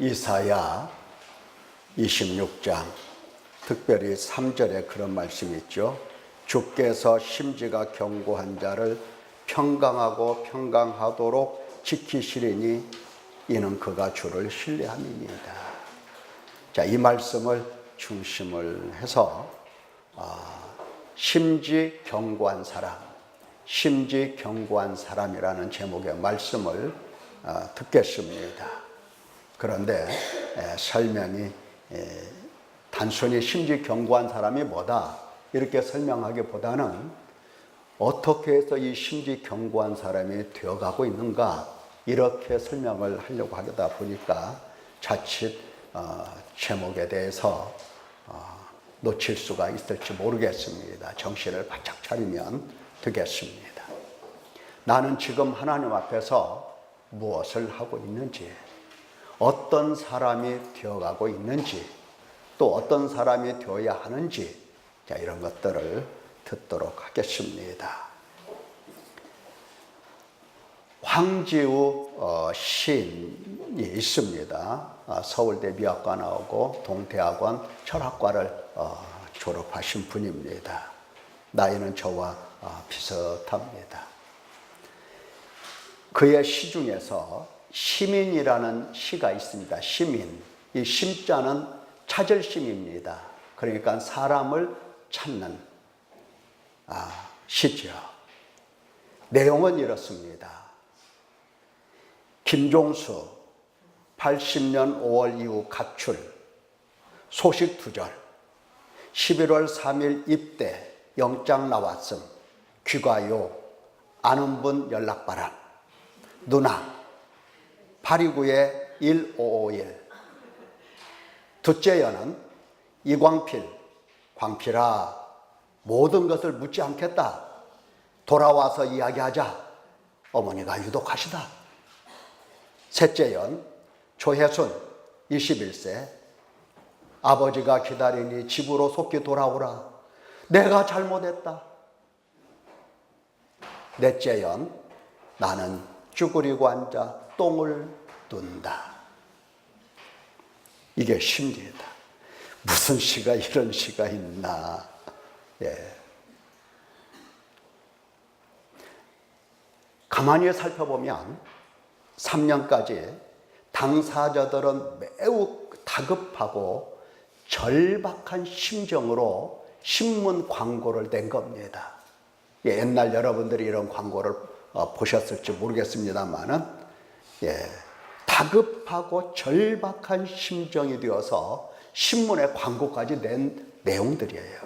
이사야 26장 특별히 3절에 그런 말씀이 있죠. 주께서 심지가 견고한 자를 평강하고 평강하도록 지키시리니 이는 그가 주를 신뢰함이니이다. 자, 이 말씀을 중심을 해서 심지 견고한 사람, 심지 견고한 사람이라는 제목의 말씀을 듣겠습니다. 그런데 설명이 단순히 심지 견고한 사람이 뭐다 이렇게 설명하기보다는 어떻게 해서 이 심지 견고한 사람이 되어가고 있는가 이렇게 설명을 하려고 하다 보니까 자칫 제목에 대해서 놓칠 수가 있을지 모르겠습니다. 정신을 바짝 차리면 되겠습니다. 나는 지금 하나님 앞에서 무엇을 하고 있는지, 어떤 사람이 되어가고 있는지, 또 어떤 사람이 되어야 하는지, 자, 이런 것들을 듣도록 하겠습니다. 황지우 시인이 있습니다. 서울대 미학과 나오고 동대학원 철학과를 졸업하신 분입니다. 나이는 저와 비슷합니다. 그의 시 중에서 시민이라는 시가 있습니다. 시민. 이 심자는 찾을 심입니다. 그러니까 사람을 찾는 시죠. 내용은 이렇습니다. 김종수 80년 5월 이후 가출, 소식 두절, 11월 3일 입대, 영장 나왔음, 귀가요, 아는 분 연락 바람, 누나 829에 1551. 둘째 연은 이광필, 광필아 모든 것을 묻지 않겠다. 돌아와서 이야기하자. 어머니가 유독하시다. 셋째 연 조혜순 21세. 아버지가 기다리니 집으로 속히 돌아오라. 내가 잘못했다. 넷째 연 나는 쭈그리고 앉아 똥을 둔다. 이게 시입니다. 무슨 시가 이런 시가 있나. 가만히 살펴보면 3년까지 당사자들은 매우 다급하고 절박한 심정으로 신문 광고를 낸 겁니다. 옛날 여러분들이 이런 광고를 보셨을지 모르겠습니다만은, 다급하고 절박한 심정이 되어서 신문에 광고까지 낸 내용들이에요.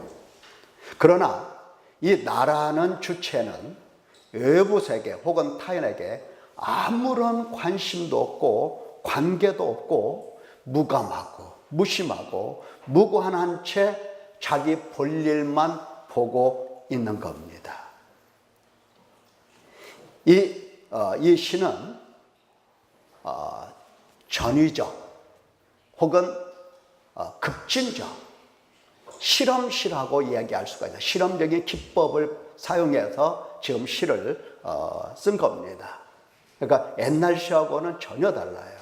그러나 이 나라는 주체는 외부 세계 혹은 타인에게 아무런 관심도 없고 관계도 없고 무감하고 무심하고 무관한 채 자기 볼일만 보고 있는 겁니다. 이 시는 전위적 혹은 급진적 실험시라고 이야기할 수가 있어요. 실험적인 기법을 사용해서 지금 시를 쓴 겁니다. 그러니까 옛날 시하고는 전혀 달라요.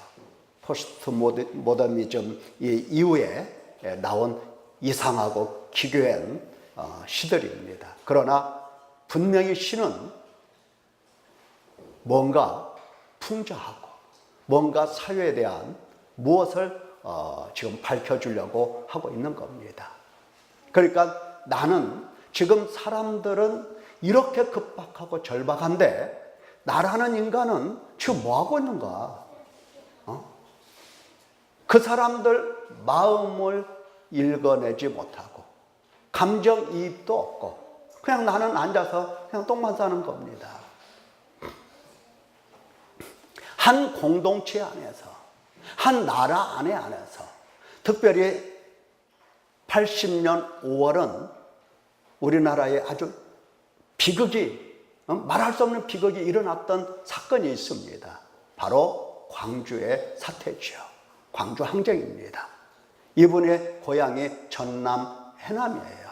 포스트 모더니즘 이후에 나온 이상하고 기괴한 시들입니다. 그러나 분명히 시는 뭔가 풍자하고 뭔가 사회에 대한 무엇을 지금 밝혀주려고 하고 있는 겁니다. 그러니까 나는 지금 사람들은 이렇게 급박하고 절박한데 나라는 인간은 지금 뭐하고 있는가? 그 사람들 마음을 읽어내지 못하고 감정이입도 없고 그냥 나는 앉아서 그냥 똥만 싸는 겁니다. 한 공동체 안에서, 한 나라 안에서, 특별히 80년 5월은 우리나라에 아주 비극이, 말할 수 없는 비극이 일어났던 사건이 있습니다. 바로 광주의 사태죠. 광주 항쟁입니다. 이분의 고향이 전남 해남이에요.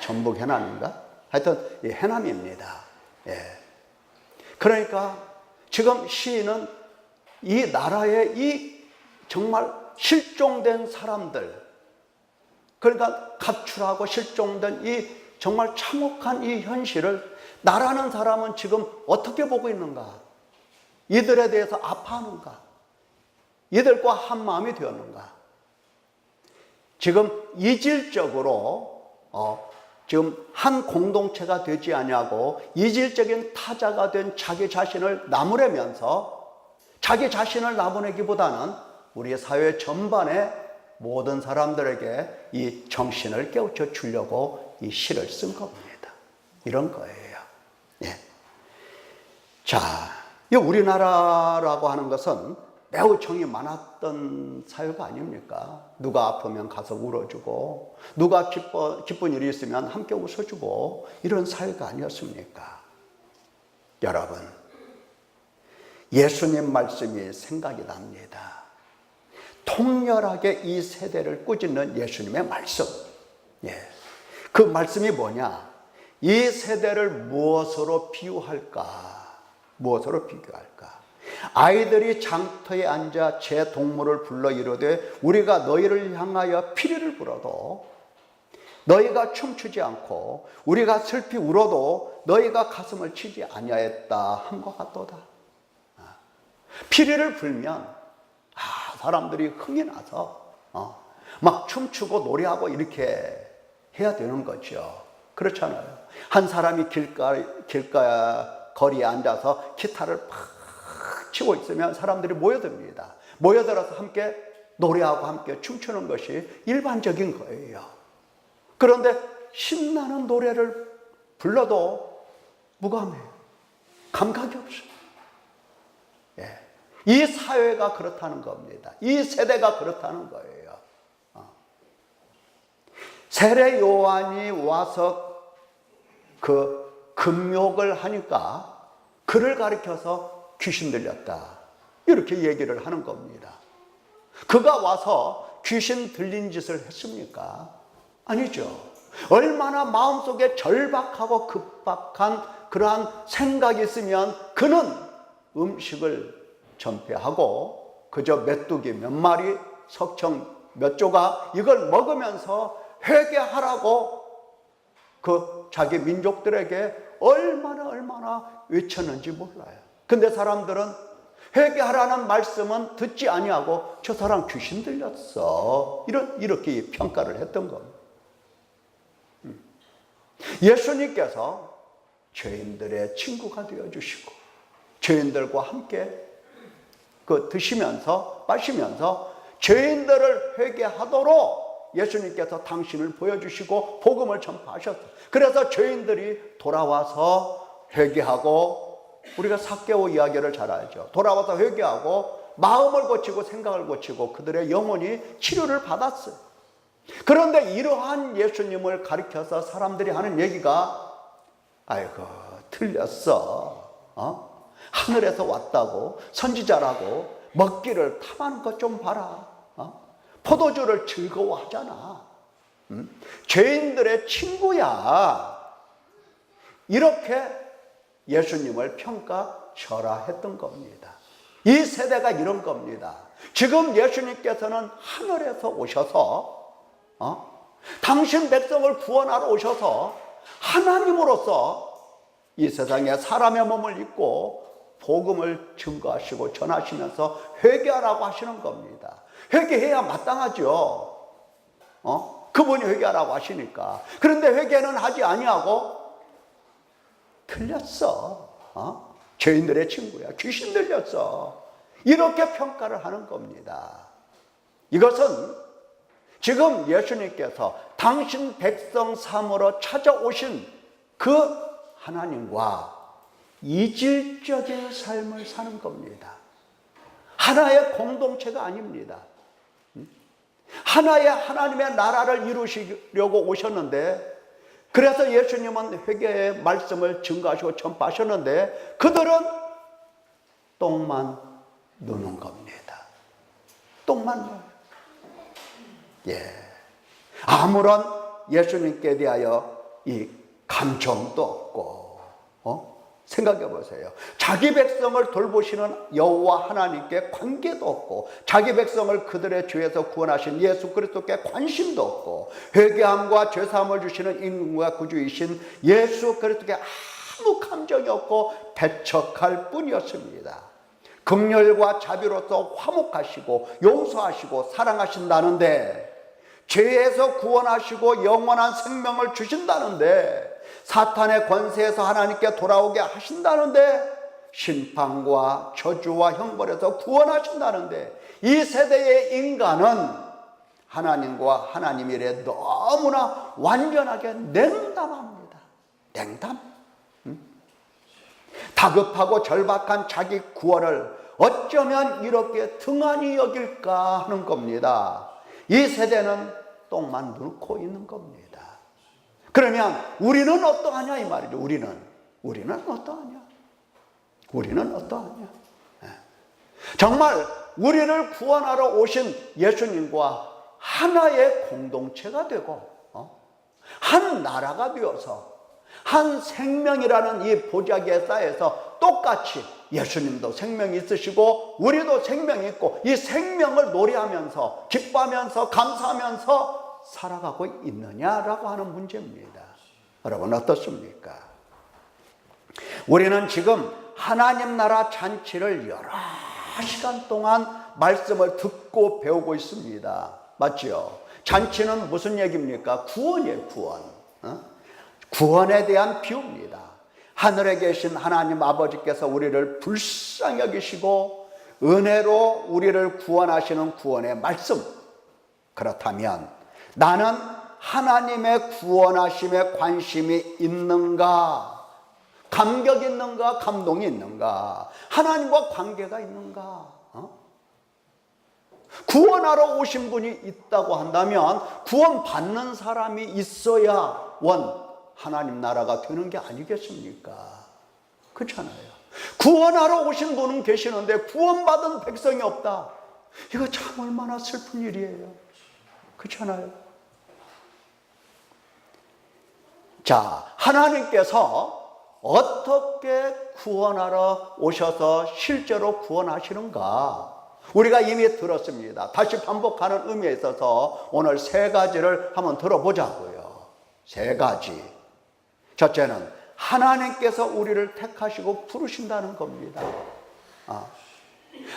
전북 해남인가? 하여튼 해남입니다. 그러니까 지금 시인은 이 나라의 이 정말 실종된 사람들, 그러니까 가출하고 실종된 이 정말 참혹한 이 현실을 나라는 사람은 지금 어떻게 보고 있는가? 이들에 대해서 아파하는가? 이들과 한 마음이 되었는가? 지금 이질적으로 지금 한 공동체가 되지 아니하고 이질적인 타자가 된 자기 자신을 나무래면서 자기 자신을 나무래기보다는 우리 사회 전반에 모든 사람들에게 이 정신을 깨우쳐 주려고 이 시를 쓴 겁니다. 이런 거예요. 예. 자, 이 우리나라라고 하는 것은 매우 정이 많았던 사회가 아닙니까? 누가 아프면 가서 울어주고, 누가 기쁜 일이 있으면 함께 웃어주고, 이런 사회가 아니었습니까? 여러분, 예수님 말씀이 생각이 납니다. 통렬하게 이 세대를 꾸짖는 예수님의 말씀. 예. 그 말씀이 뭐냐? 이 세대를 무엇으로 비유할까? 무엇으로 비교할까? 아이들이 장터에 앉아 제 동물을 불러 이르되 우리가 너희를 향하여 피리를 불어도 너희가 춤추지 않고 우리가 슬피 울어도 너희가 가슴을 치지 아니하였다 함과 같도다. 피리를 불면 사람들이 흥이 나서 막 춤추고 노래하고 이렇게 해야 되는 거죠. 그렇잖아요. 한 사람이 길가 거리에 앉아서 기타를 팍 치고 있으면 사람들이 모여듭니다. 모여들어서 함께 노래하고 함께 춤추는 것이 일반적인 거예요. 그런데 신나는 노래를 불러도 무감해요. 감각이 없어요. 예. 이 사회가 그렇다는 겁니다. 이 세대가 그렇다는 거예요. 세례 요한이 와서 그 금욕을 하니까 그를 가리켜서 귀신 들렸다, 이렇게 얘기를 하는 겁니다. 그가 와서 귀신 들린 짓을 했습니까? 아니죠. 얼마나 마음속에 절박하고 급박한 그러한 생각이 있으면 그는 음식을 전폐하고 그저 메뚜기 몇 마리, 석청 몇 조각 이걸 먹으면서 회개하라고 그 자기 민족들에게 얼마나 외쳤는지 몰라요. 근데 사람들은 회개하라는 말씀은 듣지 아니하고 저 사람 귀신 들렸어, 이렇게 평가를 했던 겁니다. 예수님께서 죄인들의 친구가 되어주시고 죄인들과 함께 드시면서 마시면서 죄인들을 회개하도록 예수님께서 당신을 보여주시고 복음을 전파하셨어요. 그래서 죄인들이 돌아와서 회개하고, 우리가 삭개오 이야기를 잘 알죠. 돌아와서 회개하고 마음을 고치고 생각을 고치고 그들의 영혼이 치료를 받았어요. 그런데 이러한 예수님을 가리켜서 사람들이 하는 얘기가 아이고 틀렸어, 하늘에서 왔다고 선지자라고 먹기를 탐하는 것 좀 봐라, 포도주를 즐거워하잖아, 죄인들의 친구야, 이렇게 예수님을 평가절하했던 겁니다. 이 세대가 이런 겁니다. 지금 예수님께서는 하늘에서 오셔서 당신 백성을 구원하러 오셔서 하나님으로서 이 세상에 사람의 몸을 입고 복음을 증거하시고 전하시면서 회개하라고 하시는 겁니다. 회개해야 마땅하죠. 그분이 회개하라고 하시니까. 그런데 회개는 하지 아니하고 틀렸어, 죄인들의 친구야, 귀신 들렸어, 이렇게 평가를 하는 겁니다. 이것은 지금 예수님께서 당신 백성 삼으러 찾아오신 그 하나님과 이질적인 삶을 사는 겁니다. 하나의 공동체가 아닙니다. 하나의 하나님의 나라를 이루시려고 오셨는데, 그래서 예수님은 회개의 말씀을 증거하시고 전파하셨는데 그들은 똥만 누는 겁니다. 똥만 누는. 예. 아무런 예수님께 대하여 이 감정도 없고, 생각해 보세요. 자기 백성을 돌보시는 여호와 하나님께 관계도 없고, 자기 백성을 그들의 죄에서 구원하신 예수 그리스도께 관심도 없고, 회개함과 죄사함을 주시는 임금과 구주이신 예수 그리스도께 아무 감정이 없고 배척할 뿐이었습니다. 긍휼과 자비로서 화목하시고 용서하시고 사랑하신다는데, 죄에서 구원하시고 영원한 생명을 주신다는데, 사탄의 권세에서 하나님께 돌아오게 하신다는데, 심판과 저주와 형벌에서 구원하신다는데, 이 세대의 인간은 하나님과 하나님 일에 너무나 완전하게 냉담합니다. 냉담. 다급하고 절박한 자기 구원을 어쩌면 이렇게 등한히 여길까 하는 겁니다. 이 세대는 똥만 누르고 있는 겁니다. 그러면 우리는 어떠하냐 이 말이죠. 우리는 어떠하냐? 우리는 어떠하냐? 정말 우리를 구원하러 오신 예수님과 하나의 공동체가 되고 한 나라가 되어서 한 생명이라는 이 보자기에 쌓여서 똑같이 예수님도 생명이 있으시고 우리도 생명이 있고, 이 생명을 노래하면서 기뻐하면서 감사하면서 살아가고 있느냐라고 하는 문제입니다. 여러분 어떻습니까? 우리는 지금 하나님 나라 잔치를 여러 시간 동안 말씀을 듣고 배우고 있습니다. 맞죠? 잔치는 무슨 얘기입니까? 구원이에요. 구원. 구원에 대한 비유입니다. 하늘에 계신 하나님 아버지께서 우리를 불쌍히 여기시고 은혜로 우리를 구원하시는 구원의 말씀. 그렇다면 나는 하나님의 구원하심에 관심이 있는가? 감격이 있는가? 감동이 있는가? 하나님과 관계가 있는가? 구원하러 오신 분이 있다고 한다면 구원받는 사람이 있어야 하나님 나라가 되는 게 아니겠습니까? 그렇잖아요. 구원하러 오신 분은 계시는데 구원받은 백성이 없다. 이거 참 얼마나 슬픈 일이에요. 그렇잖아요. 자, 하나님께서 어떻게 구원하러 오셔서 실제로 구원하시는가? 우리가 이미 들었습니다. 다시 반복하는 의미에 있어서 오늘 세 가지를 한번 들어보자고요. 세 가지. 첫째는 하나님께서 우리를 택하시고 부르신다는 겁니다.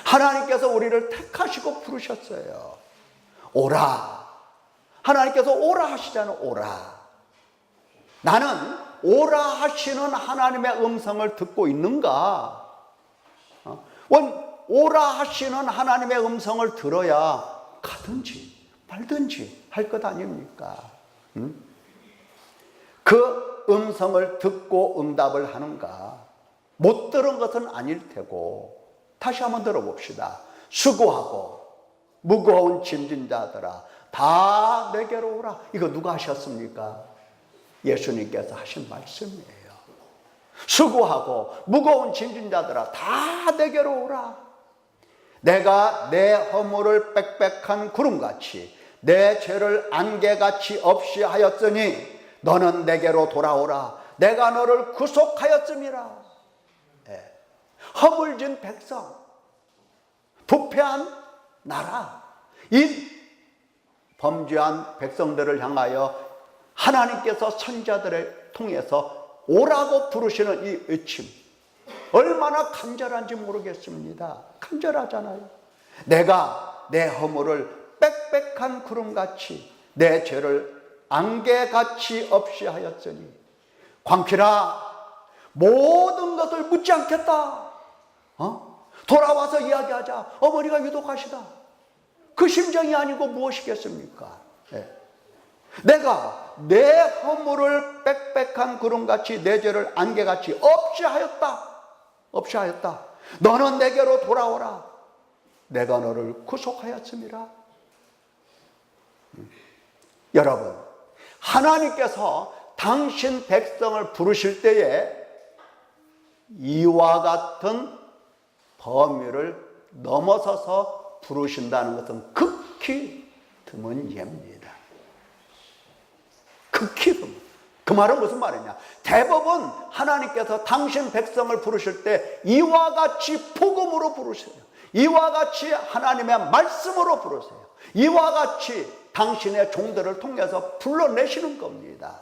하나님께서 우리를 택하시고 부르셨어요. 오라. 하나님께서 오라 하시잖아요. 오라. 나는 오라 하시는 하나님의 음성을 듣고 있는가? 오라 하시는 하나님의 음성을 들어야 가든지 말든지 할 것 아닙니까? 그 음성을 듣고 응답을 하는가? 못 들은 것은 아닐 테고, 다시 한번 들어봅시다. 수고하고 무거운 짐진 자들아 다 내게로 오라. 이거 누가 하셨습니까? 예수님께서 하신 말씀이에요. 수고하고 무거운 짐진 자들아 다 내게로 오라. 내가 내 허물을 빽빽한 구름같이 내 죄를 안개같이 없이 하였으니 너는 내게로 돌아오라. 내가 너를 구속하였음이라. 허물진 백성, 부패한 나라, 이 범죄한 백성들을 향하여 하나님께서 선자들을 통해서 오라고 부르시는 이 외침, 얼마나 간절한지 모르겠습니다. 간절하잖아요. 내가 내 허물을 빽빽한 구름같이 내 죄를 안개같이 없이 하였으니 광키라 모든 것을 묻지 않겠다. 돌아와서 이야기하자. 어머니가 유독하시다. 그 심정이 아니고 무엇이겠습니까? 내가 내 허물을 빽빽한 구름같이 내 죄를 안개같이 없이 하였다. 너는 내게로 돌아오라. 내가 너를 구속하였음이라. 여러분, 하나님께서 당신 백성을 부르실 때에 이와 같은 범위를 넘어서서 부르신다는 것은 극히 드문 예입니다. 극히 그 말은 무슨 말이냐? 대부분 하나님께서 당신 백성을 부르실 때 이와 같이 복음으로 부르세요. 이와 같이 하나님의 말씀으로 부르세요. 이와 같이 당신의 종들을 통해서 불러내시는 겁니다.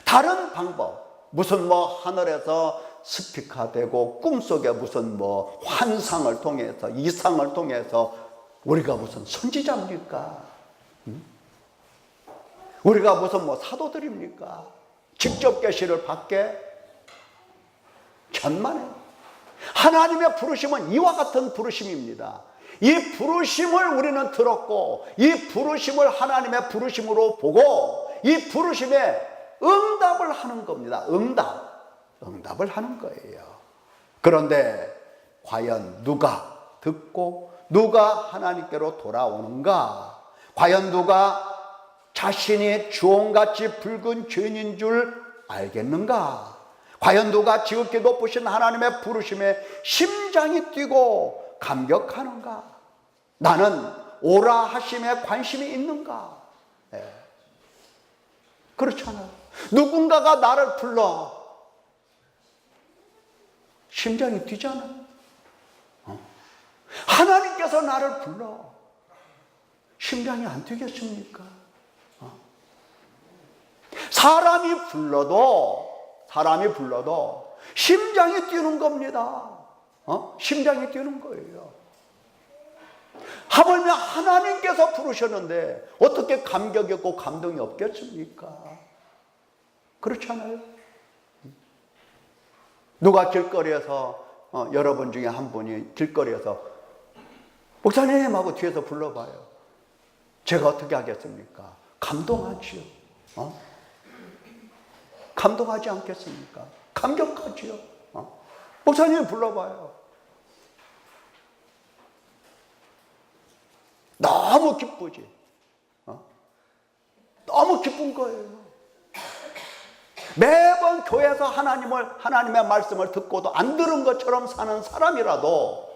다른 방법, 무슨 하늘에서 스피커되고 꿈속에 무슨 환상을 통해서, 이상을 통해서 우리가 무슨 선지자입니까? 우리가 무슨 사도들입니까? 직접 계시를 받게? 천만에. 하나님의 부르심은 이와 같은 부르심입니다. 이 부르심을 우리는 들었고, 이 부르심을 하나님의 부르심으로 보고, 이 부르심에 응답을 하는 겁니다. 응답을 하는 거예요. 그런데 과연 누가 듣고 누가 하나님께로 돌아오는가? 과연 누가 자신이 주홍같이 붉은 죄인인 줄 알겠는가? 과연 누가 지극히 높으신 하나님의 부르심에 심장이 뛰고 감격하는가? 나는 오라 하심에 관심이 있는가? 그렇잖아요. 누군가가 나를 불러 심장이 뛰잖아요. 하나님께서 나를 불러 심장이 안 뛰겠습니까? 사람이 불러도 심장이 뛰는 겁니다. 심장이 뛰는 거예요. 하물며 하나님께서 부르셨는데 어떻게 감격이 없고 감동이 없겠습니까? 그렇잖아요. 누가 길거리에서 여러분 중에 한 분이 길거리에서 목사님 하고 뒤에서 불러봐요. 제가 어떻게 하겠습니까? 감동하지요. 감동하지 않겠습니까? 감격하지요. 목사님 불러봐요. 너무 기쁘지. 너무 기쁜 거예요. 매번 교회에서 하나님의 말씀을 듣고도 안 들은 것처럼 사는 사람이라도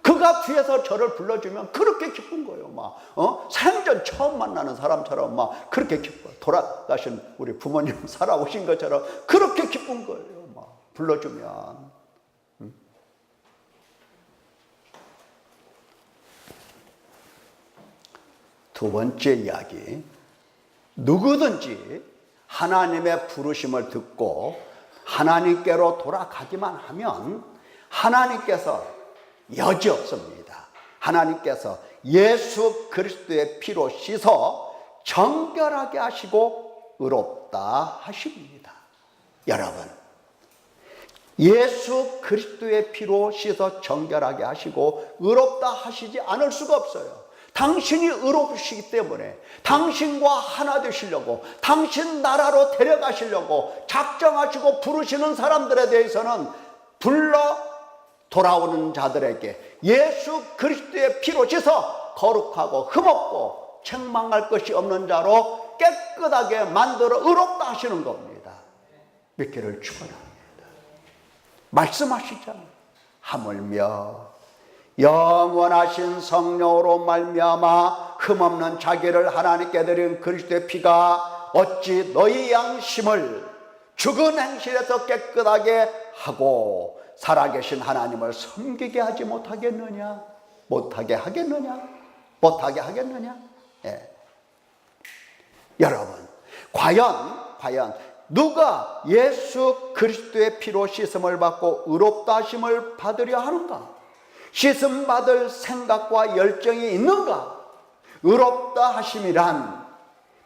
그가 뒤에서 저를 불러주면 그렇게 기쁜 거예요. 생전 처음 만나는 사람처럼 그렇게 기뻐요. 돌아가신 우리 부모님 살아오신 것처럼 그렇게 기쁜 거예요. 불러주면. 두 번째 이야기. 누구든지 하나님의 부르심을 듣고 하나님께로 돌아가기만 하면 하나님께서 여지없습니다. 하나님께서 예수 그리스도의 피로 씻어 정결하게 하시고 의롭다 하십니다. 여러분, 예수 그리스도의 피로 씻어 정결하게 하시고 의롭다 하시지 않을 수가 없어요. 당신이 의롭으시기 때문에 당신과 하나 되시려고, 당신 나라로 데려가시려고 작정하시고 부르시는 사람들에 대해서는 불러 돌아오는 자들에게 예수 그리스도의 피로 씻어 거룩하고 흠없고 책망할 것이 없는 자로 깨끗하게 만들어 의롭다 하시는 겁니다. 믿기를 축원합니다. 말씀하시잖아요. 하물며 영원하신 성령으로 말미암아 흠없는 자기를 하나님께 드린 그리스도의 피가 어찌 너희 양심을 죽은 행실에서 깨끗하게 하고 살아계신 하나님을 섬기게 하지 못하겠느냐? 못하게 하겠느냐? 못하게 하겠느냐? 여러분, 과연 누가 예수 그리스도의 피로 씻음을 받고 의롭다 하심을 받으려 하는가? 씻음 받을 생각과 열정이 있는가? 의롭다 하심이란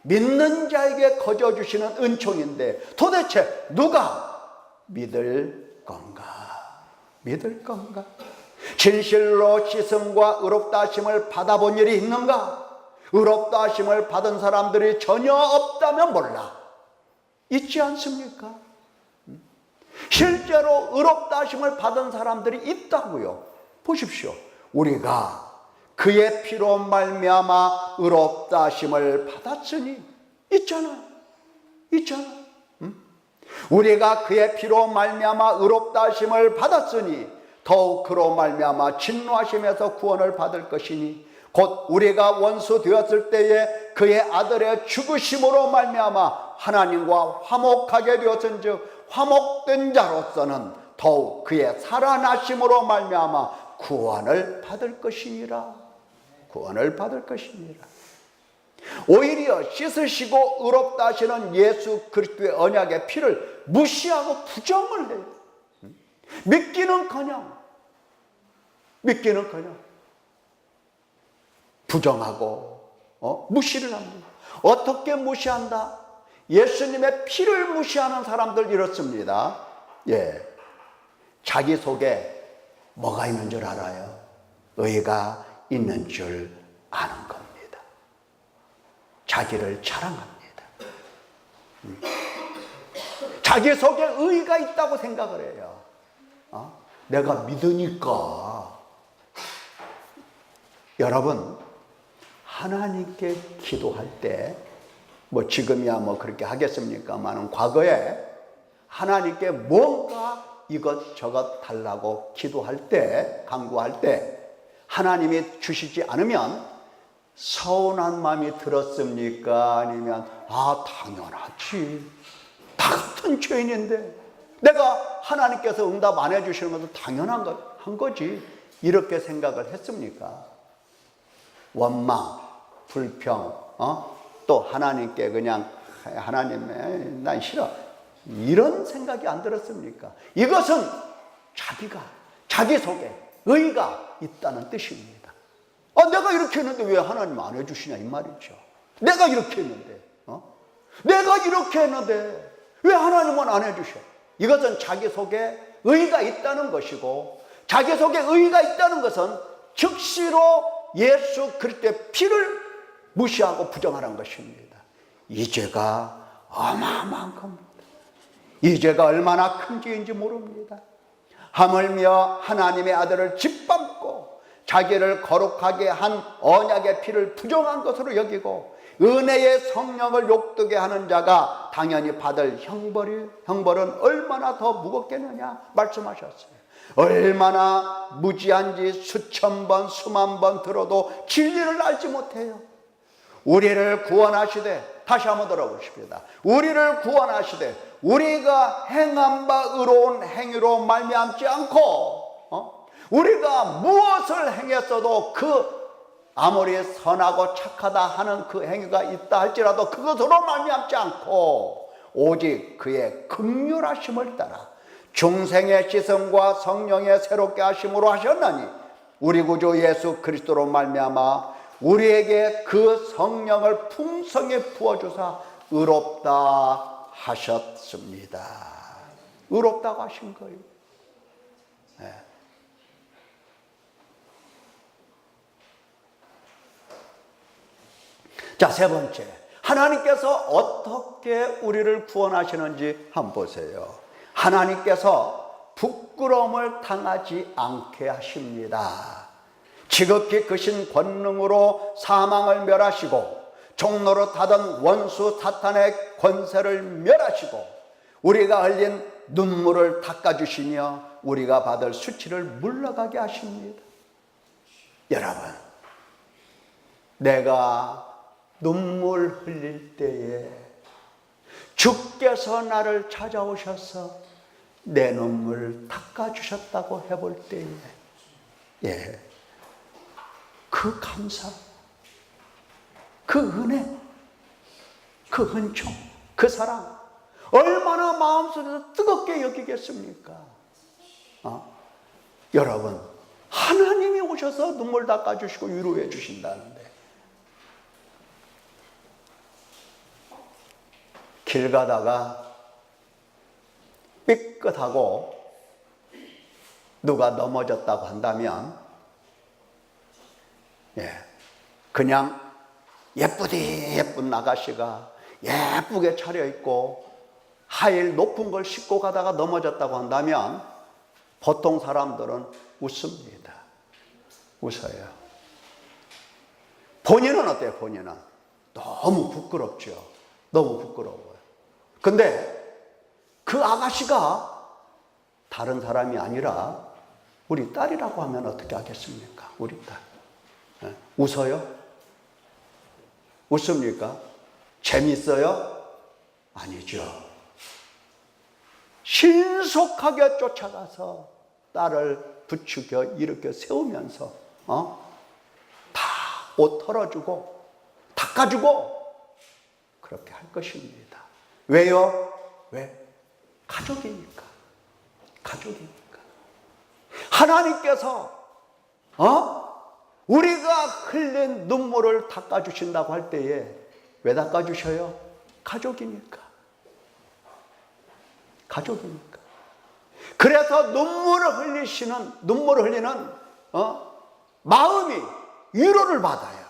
믿는 자에게 거저 주시는 은총인데 도대체 누가 믿을 건가? 믿을 건가? 진실로 씻음과 의롭다 하심을 받아본 일이 있는가? 의롭다 하심을 받은 사람들이 전혀 없다면 몰라. 있지 않습니까? 실제로 의롭다 하심을 받은 사람들이 있다고요. 보십시오. 우리가 그의 피로 말미암아 의롭다 하심을 받았으니 있잖아요. 우리가 그의 피로 말미암아 의롭다 하심을 받았으니 더욱 그로 말미암아 진노하심에서 구원을 받을 것이니 곧 우리가 원수 되었을 때에 그의 아들의 죽으심으로 말미암아 하나님과 화목하게 되었은즉 화목된 자로서는 더욱 그의 살아나심으로 말미암아 구원을 받을 것이니라. 구원을 받을 것이니라. 오히려 씻으시고 의롭다 하시는 예수 그리스도의 언약의 피를 무시하고 부정을 해요. 믿기는커녕 부정하고 무시를 합니다. 어떻게 무시한다? 예수님의 피를 무시하는 사람들 이렇습니다. 예, 자기 속에 뭐가 있는 줄 알아요? 의가 있는 줄 아는 겁니다. 자기를 자랑합니다. 자기 속에 의가 있다고 생각을 해요. 내가 믿으니까. 여러분, 하나님께 기도할 때, 뭐 지금이야 뭐 그렇게 하겠습니까만은 과거에 하나님께 뭔가 이것저것 달라고 기도할 때, 간구할 때 하나님이 주시지 않으면 서운한 마음이 들었습니까? 아니면 당연하지, 나 같은 죄인인데 내가 하나님께서 응답 안 해주시는 것도 당연한 한 거지, 이렇게 생각을 했습니까? 원망, 불평, 또 하나님께 그냥 하나님 난 싫어, 이런 생각이 안 들었습니까? 이것은 자기 속에 의가 있다는 뜻입니다. 내가 이렇게 했는데 왜 하나님 안 해주시냐 이 말이죠. 내가 이렇게 했는데 왜 하나님은 안 해주셔? 이것은 자기 속에 의가 있다는 것이고, 자기 속에 의가 있다는 것은 즉시로 예수 그리스도의 피를 무시하고 부정하는 것입니다. 이 죄가 어마어마한 겁니다. 이 죄가 얼마나 큰 죄인지 모릅니다. 하물며 하나님의 아들을 짓밟고 자기를 거룩하게 한 언약의 피를 부정한 것으로 여기고 은혜의 성령을 욕되게 하는 자가 당연히 받을 형벌은 얼마나 더 무겁겠느냐 말씀하셨어요. 얼마나 무지한지 수천 번 수만 번 들어도 진리를 알지 못해요. 우리를 구원하시되, 다시 한번 들어보십니다. 우리를 구원하시되 우리가 행한 바 의로운 행위로 말미암지 않고 우리가 무엇을 행했어도 아무리 선하고 착하다 하는 그 행위가 있다 할지라도 그것으로 말미암지 않고 오직 그의 긍휼하심을 따라 중생의 씻음과 성령의 새롭게 하심으로 하셨나니 우리 구주 예수 그리스도로 말미암아 우리에게 그 성령을 풍성히 부어주사 의롭다 하셨습니다. 의롭다고 하신 거예요. 네. 자, 세 번째, 하나님께서 어떻게 우리를 구원하시는지 한번 보세요. 하나님께서 부끄러움을 당하지 않게 하십니다. 지극히 크신 권능으로 사망을 멸하시고 종로로 타던 원수 사탄의 권세를 멸하시고 우리가 흘린 눈물을 닦아주시며 우리가 받을 수치를 물러가게 하십니다. 여러분, 내가 눈물 흘릴 때에 주께서 나를 찾아오셔서 내 눈물 닦아주셨다고 해볼 때에 그 감사, 그 은혜, 그 은총, 그 사랑 얼마나 마음속에서 뜨겁게 여기겠습니까? 여러분, 하나님이 오셔서 눈물 닦아주시고 위로해 주신다는데 길 가다가 삐끗하고 누가 넘어졌다고 한다면 그냥 예쁜 아가씨가 예쁘게 차려입고 하일 높은 걸 신고 가다가 넘어졌다고 한다면 보통 사람들은 웃습니다. 웃어요. 본인은 어때요? 본인은 너무 부끄럽죠. 너무 부끄러워요. 근데 그 아가씨가 다른 사람이 아니라 우리 딸이라고 하면 어떻게 하겠습니까? 우리 딸. 웃어요? 웃습니까? 재밌어요? 아니죠. 신속하게 쫓아가서 딸을 부추겨 일으켜 세우면서 다 옷 털어주고 닦아주고 그렇게 할 것입니다. 왜요? 왜? 가족이니까. 가족이니까. 하나님께서 우리가 흘린 눈물을 닦아주신다고 할 때에 왜 닦아주셔요? 가족이니까. 가족이니까. 그래서 눈물을 흘리는 마음이 위로를 받아요.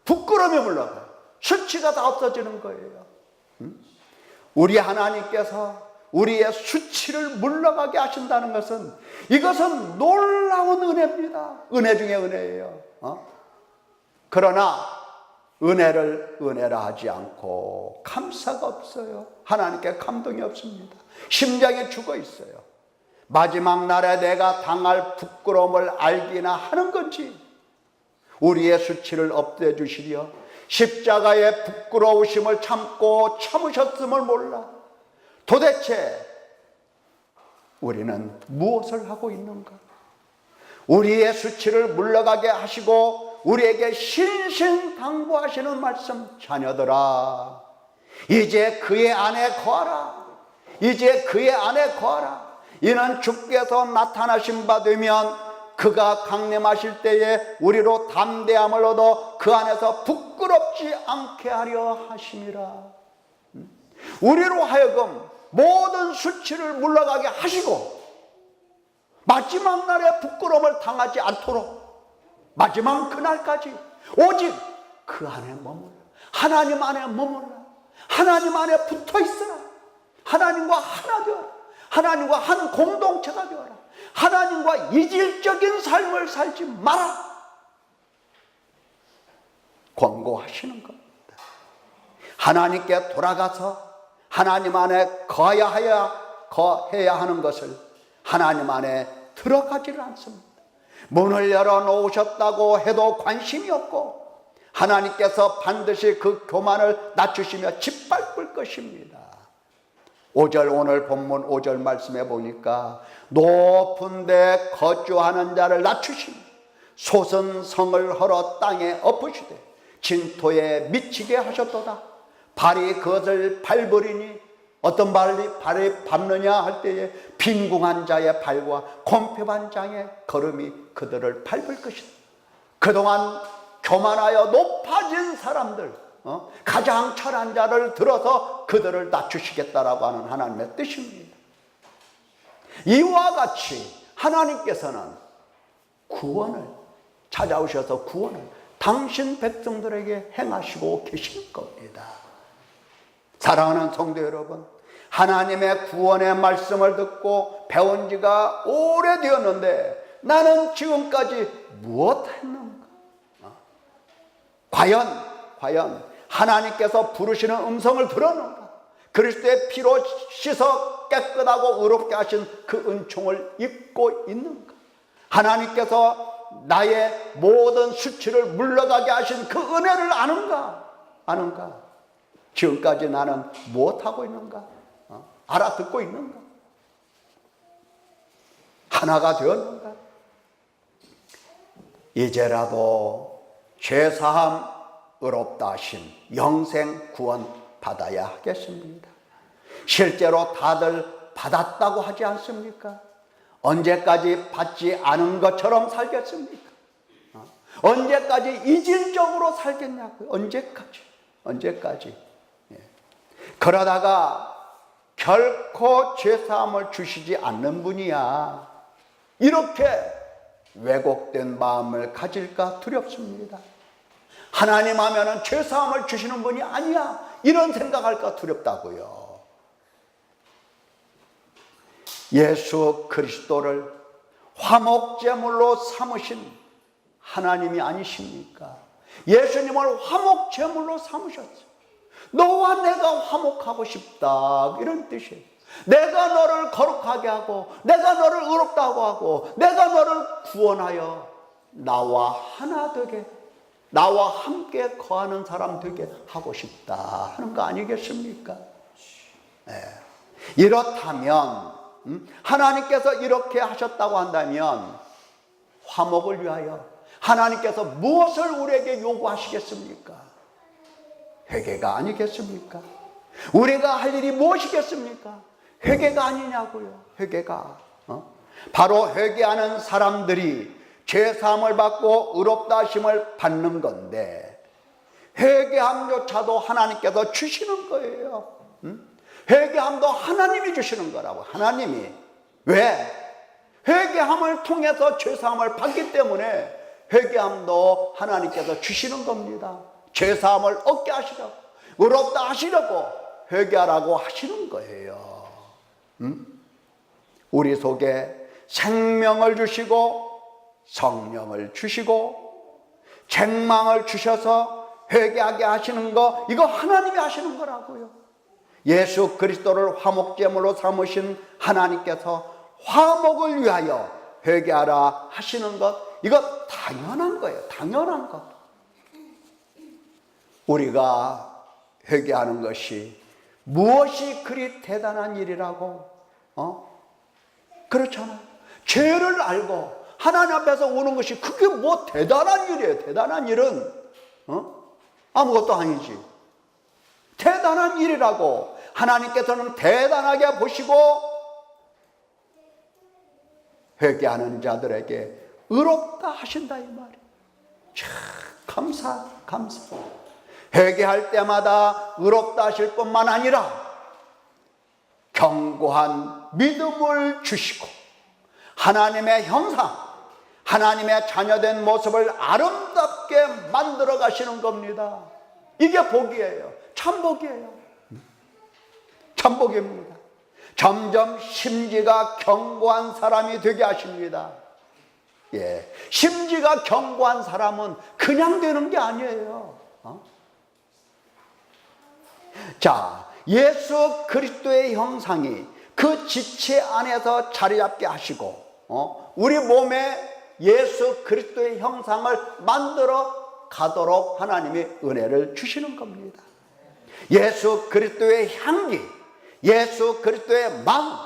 부끄러움이 물러가요. 수치가 다 없어지는 거예요. 우리 하나님께서 우리의 수치를 물러가게 하신다는 것은 이것은 놀라운 은혜입니다. 은혜 중에 은혜예요. 그러나 은혜를 은혜라 하지 않고 감사가 없어요. 하나님께 감동이 없습니다. 심장이 죽어 있어요. 마지막 날에 내가 당할 부끄러움을 알기나 하는 건지 우리의 수치를 없애주시려 십자가의 부끄러우심을 참으셨음을 몰라 도대체 우리는 무엇을 하고 있는가? 우리의 수치를 물러가게 하시고 우리에게 신신당부하시는 말씀, 자녀들아 이제 그의 안에 거하라. 이제 그의 안에 거하라. 이는 주께서 나타나신 바 되면 그가 강림하실 때에 우리로 담대함을 얻어 그 안에서 부끄럽지 않게 하려 하심이라. 우리로 하여금 모든 수치를 물러가게 하시고 마지막 날에 부끄러움을 당하지 않도록 마지막 그날까지 오직 그 안에 머물러 하나님 안에 머물러 하나님 안에 붙어 있어라. 하나님과 하나 되어라. 하나님과 한 공동체가 되어라. 하나님과 이질적인 삶을 살지 마라. 권고하시는 겁니다. 하나님께 돌아가서 하나님 안에 거해야 하는 것을 하나님 안에 들어가지를 않습니다. 문을 열어놓으셨다고 해도 관심이 없고 하나님께서 반드시 그 교만을 낮추시며 짓밟을 것입니다. 5절 오늘 본문 5절 말씀해 보니까 높은 데 거주하는 자를 낮추시며 솟은 성을 헐어 땅에 엎으시되 진토에 미치게 하셨도다. 발이 그것을 밟으리니 어떤 발이 밟느냐 할 때에 빈궁한 자의 발과 곰핍한 자의 걸음이 그들을 밟을 것이다. 그동안 교만하여 높아진 사람들 가장 철한 자를 들어서 그들을 낮추시겠다라고 하는 하나님의 뜻입니다. 이와 같이 하나님께서는 구원을 찾아오셔서 구원을 당신 백성들에게 행하시고 계실 겁니다. 사랑하는 성도 여러분, 하나님의 구원의 말씀을 듣고 배운 지가 오래되었는데 나는 지금까지 무엇 했는가? 과연 하나님께서 부르시는 음성을 들었는가? 그리스도의 피로 씻어 깨끗하고 의롭게 하신 그 은총을 잊고 있는가? 하나님께서 나의 모든 수치를 물러가게 하신 그 은혜를 아는가? 지금까지 나는 무엇하고 있는가? 알아듣고 있는가? 하나가 되었는가? 이제라도 죄사함 의롭다 하심 영생 구원 받아야 하겠습니다. 실제로 다들 받았다고 하지 않습니까? 언제까지 받지 않은 것처럼 살겠습니까? 언제까지 이질적으로 살겠냐고요? 언제까지? 그러다가 결코 죄사함을 주시지 않는 분이야. 이렇게 왜곡된 마음을 가질까 두렵습니다. 하나님 하면은 죄사함을 주시는 분이 아니야. 이런 생각할까 두렵다고요. 예수 그리스도를 화목제물로 삼으신 하나님이 아니십니까? 예수님을 화목제물로 삼으셨어요. 너와 내가 화목하고 싶다 이런 뜻이에요. 내가 너를 거룩하게 하고 내가 너를 의롭다고 하고 내가 너를 구원하여 나와 하나 되게 나와 함께 거하는 사람 되게 하고 싶다 하는 거 아니겠습니까? 이렇다면 하나님께서 이렇게 하셨다고 한다면 화목을 위하여 하나님께서 무엇을 우리에게 요구하시겠습니까? 회개가 아니겠습니까? 우리가 할 일이 무엇이겠습니까? 회개가 아니냐고요. 회개가 바로 회개하는 사람들이 죄사함을 받고 의롭다 하심을 받는 건데, 회개함조차도 하나님께서 주시는 거예요. 회개함도 하나님이 주시는 거라고. 하나님이. 왜? 회개함을 통해서 죄사함을 받기 때문에 회개함도 하나님께서 주시는 겁니다. 죄사함을 얻게 하시려고, 의롭다 하시려고 회개하라고 하시는 거예요. 우리 속에 생명을 주시고 성령을 주시고 책망을 주셔서 회개하게 하시는 거, 이거 하나님이 하시는 거라고요. 예수 그리스도를 화목제물로 삼으신 하나님께서 화목을 위하여 회개하라 하시는 것, 이거 당연한 거예요. 당연한 것. 우리가 회개하는 것이 무엇이 그리 대단한 일이라고? 그렇잖아요. 죄를 알고 하나님 앞에서 오는 것이 그게 뭐 대단한 일이에요. 대단한 일은 아무것도 아니지. 대단한 일이라고 하나님께서는 대단하게 보시고 회개하는 자들에게 의롭다 하신다 이 말이에요. 참 감사. 회개할 때마다 의롭다 하실 뿐만 아니라 견고한 믿음을 주시고 하나님의 형상, 하나님의 자녀된 모습을 아름답게 만들어 가시는 겁니다. 이게 복이에요. 참복이에요. 참복입니다. 점점 심지가 견고한 사람이 되게 하십니다. 심지가 견고한 사람은 그냥 되는 게 아니에요. 자, 예수 그리스도의 형상이 그 지체 안에서 자리 잡게 하시고 우리 몸에 예수 그리스도의 형상을 만들어 가도록 하나님이 은혜를 주시는 겁니다. 예수 그리스도의 향기, 예수 그리스도의 마음,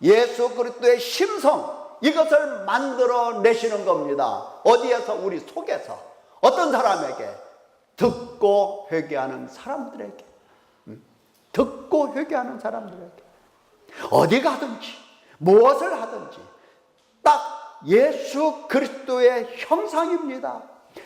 예수 그리스도의 심성, 이것을 만들어 내시는 겁니다. 어디에서? 우리 속에서. 어떤 사람에게? 듣고 회개하는 사람들에게. 듣고 회개하는 사람들에게. 어디 가든지 무엇을 하든지 딱 예수 그리스도의 형상입니다.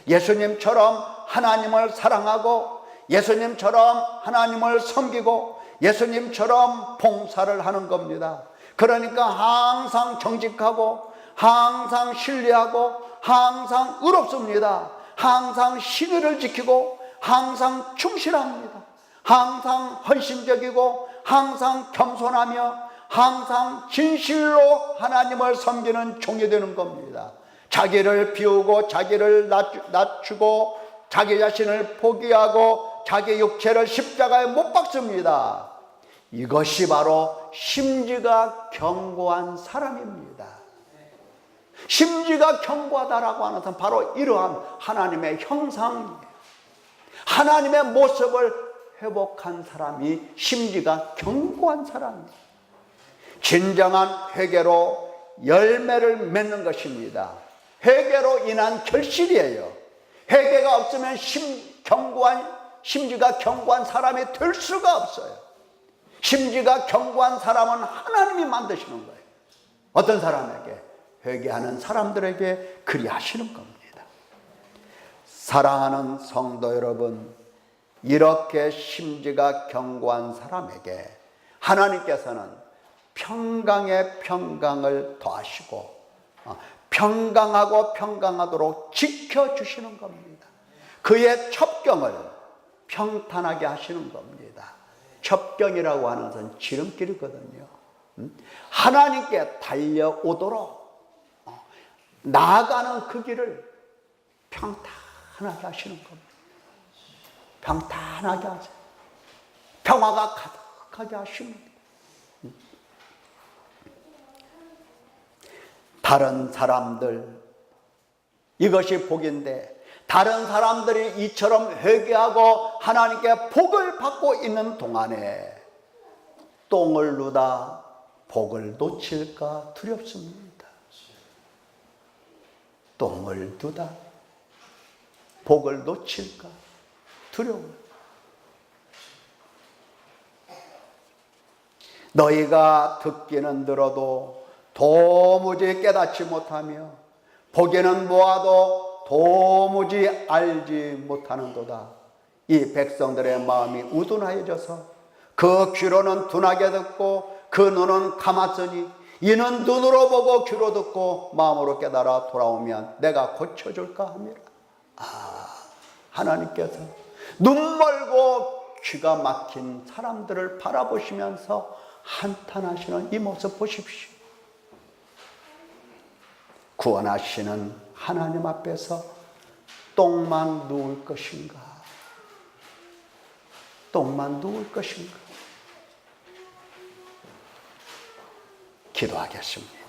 예수님처럼 하나님을 사랑하고 예수님처럼 하나님을 섬기고 예수님처럼 봉사를 하는 겁니다. 그러니까 항상 정직하고 항상 신뢰하고 항상 의롭습니다. 항상 신의를 지키고 항상 충실합니다. 항상 헌신적이고 항상 겸손하며 항상 진실로 하나님을 섬기는 종이 되는 겁니다. 자기를 비우고 자기를 낮추고 자기 자신을 포기하고 자기 육체를 십자가에 못 박습니다. 이것이 바로 심지가 견고한 사람입니다. 심지가 견고하다라고 하는 것은 바로 이러한 하나님의 형상이에요. 하나님의 모습을 회복한 사람이 심지가 견고한 사람이에요. 진정한 회개로 열매를 맺는 것입니다. 회개로 인한 결실이에요. 회개가 없으면 심지가 견고한 사람이 될 수가 없어요. 심지가 견고한 사람은 하나님이 만드시는 거예요. 어떤 사람에게? 회개하는 사람들에게 그리 하시는 겁니다. 사랑하는 성도 여러분, 이렇게 심지가 견고한 사람에게 하나님께서는 평강에 평강을 더하시고 평강하고 평강하도록 지켜주시는 겁니다. 그의 첩경을 평탄하게 하시는 겁니다. 첩경이라고 하는 것은 지름길이거든요. 하나님께 달려오도록 나아가는 그 길을 평탄하게 하시는 겁니다. 평탄하게 하세요. 평화가 가득하게 하십니다. 다른 사람들, 이것이 복인데 다른 사람들이 이처럼 회개하고 하나님께 복을 받고 있는 동안에 똥을 누다 복을 놓칠까 두렵습니다. 똥을 두다 복을 놓칠까 두려워요. 너희가 듣기는 들어도 도무지 깨닫지 못하며 보기는 보아도 도무지 알지 못하는도다. 이 백성들의 마음이 우둔하여져서 그 귀로는 둔하게 듣고 그 눈은 감았으니 이는 눈으로 보고 귀로 듣고 마음으로 깨달아 돌아오면 내가 고쳐줄까 함이라. 하나님께서 눈 멀고 귀가 막힌 사람들을 바라보시면서 한탄하시는 이 모습 보십시오. 구원하시는 하나님 앞에서 똥만 누울 것인가? 똥만 누울 것인가? 기도하겠습니다.